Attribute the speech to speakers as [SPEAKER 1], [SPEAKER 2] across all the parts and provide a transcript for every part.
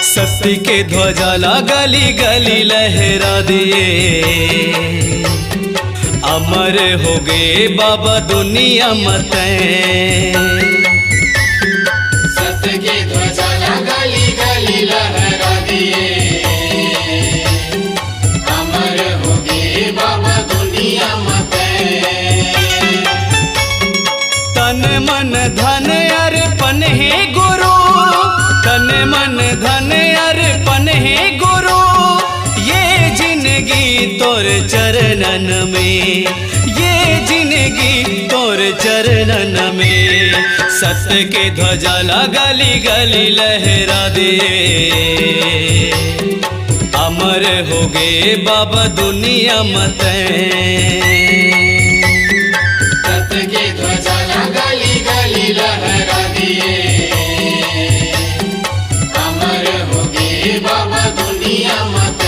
[SPEAKER 1] सत्य के ध्वजा गली गली लहरा दिए, अमर हो गए बाबा दुनिया मत।
[SPEAKER 2] सत्य के ध्वजा गली गली लहरा दिए, अमर हो गए बाबा दुनिया मत।
[SPEAKER 1] तन मन धन अर्पण है गुरु, तन मन धन अर्पण है गुरु, ये जिंदगी तोर चरणन में, ये जिंदगी तोर चरणन में। सत्य के ध्वजा गली गली लहरा दे, अमर हो गए बाबा दुनिया मत।
[SPEAKER 2] सत्य के ध्वजा गली गली लहरा दिए, अमर हो गए बाबा दुनिया मत।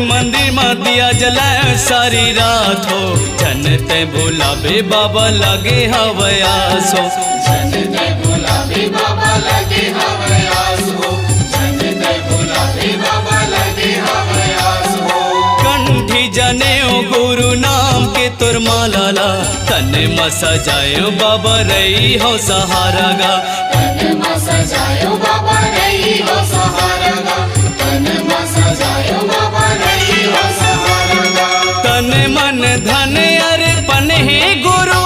[SPEAKER 1] मंदिर में दिया जलाए सारी रात हो, जनते बुलावे बाबा लगे हवयास हो।
[SPEAKER 2] जनते बुलावे बाबा लगे हवयास हो, जनते बुलावे बाबा लगे हवयास हो।
[SPEAKER 1] कंठी जनेऊ गुरु नाम के तुर मालाला, तन में सजायो बाबा रही हो सहारा गा।
[SPEAKER 2] तन में सजायो बाबा रही हो सहारा गा, तन में सजायो बाबा रही हो सहारा गा।
[SPEAKER 1] तन मन धन अर्पण है गुरु,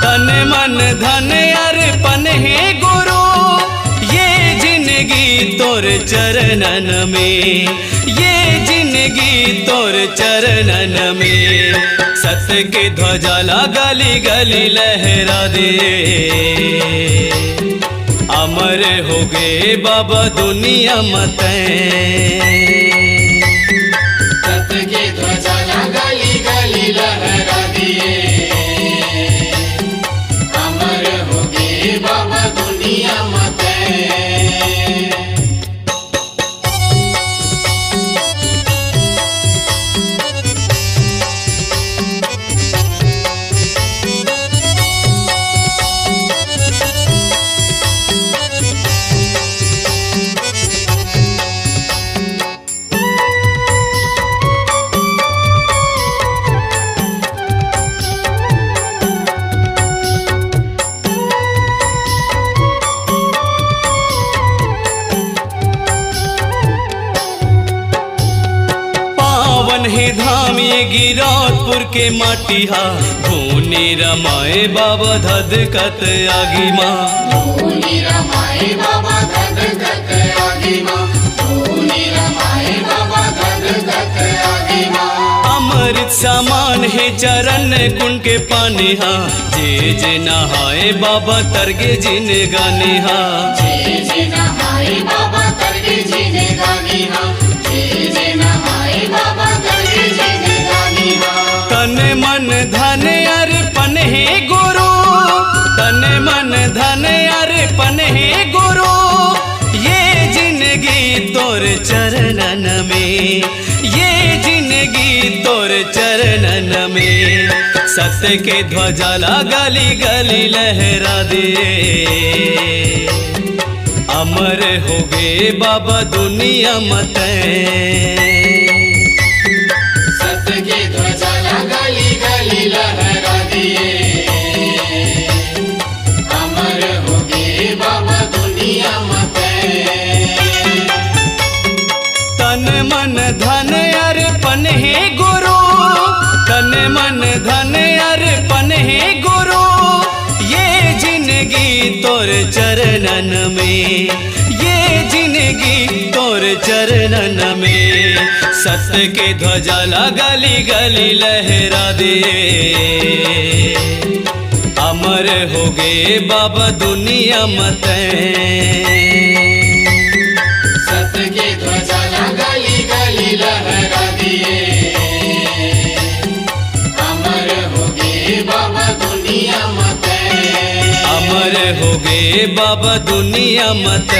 [SPEAKER 1] तन मन धन अर्पण है गुरु, ये जिंदगी तोर चरणन में, ये जिंदगी तोर चरणन में। सत्य के ध्वजा गली गली लहरा दे, अमर हो गए बाबा दुनिया मत।
[SPEAKER 2] सत्य के ध्वजा गली गली लहरा दिए, अमर हो गए बाबा दुनिया मत।
[SPEAKER 1] हे धाम ये गिरौदपुर के माटिहा, भूनी रमाए बाबा धधकत आगी माँ।
[SPEAKER 2] भूनी रमाए बाबा धधकत आगी माँ, भूनी रमाए बाबा धधकत आगी माँ।
[SPEAKER 1] अमृत समान है चरण कुंड के पानी हा, जे जे नहाए बाबा तरगे जिन गाने हा।
[SPEAKER 2] जे जे नहाए बाबा तरगे जिन गाने हा, जे जे नहाए बाबा तरगे जिन गाने हा।
[SPEAKER 1] तन मन धन अर्पण है गुरु, तन मन धन अर्पण है गुरु, ये जिंदगी तोर चरणन में, ये जिंदगी तोर चरणन में। सत्य के ध्वजा गली गली लहरा दे, अमर हो गए बाबा दुनिया मत।
[SPEAKER 2] सत्य के ध्वजा गली गली लहरा दिए, अमर हो गए बाबा दुनिया मत।
[SPEAKER 1] चरणन में, ये जिंदगी तोर चरणन में। सत्य के ध्वजा गली गली लहरा दे, अमर हो गए बाबा दुनिया मत।
[SPEAKER 2] सत्य के ध्वजा गली गली लहरा दिए, अमर हो गए बाबा दुनिया मत।
[SPEAKER 1] अमर हो गए बाबा दुनिया मत।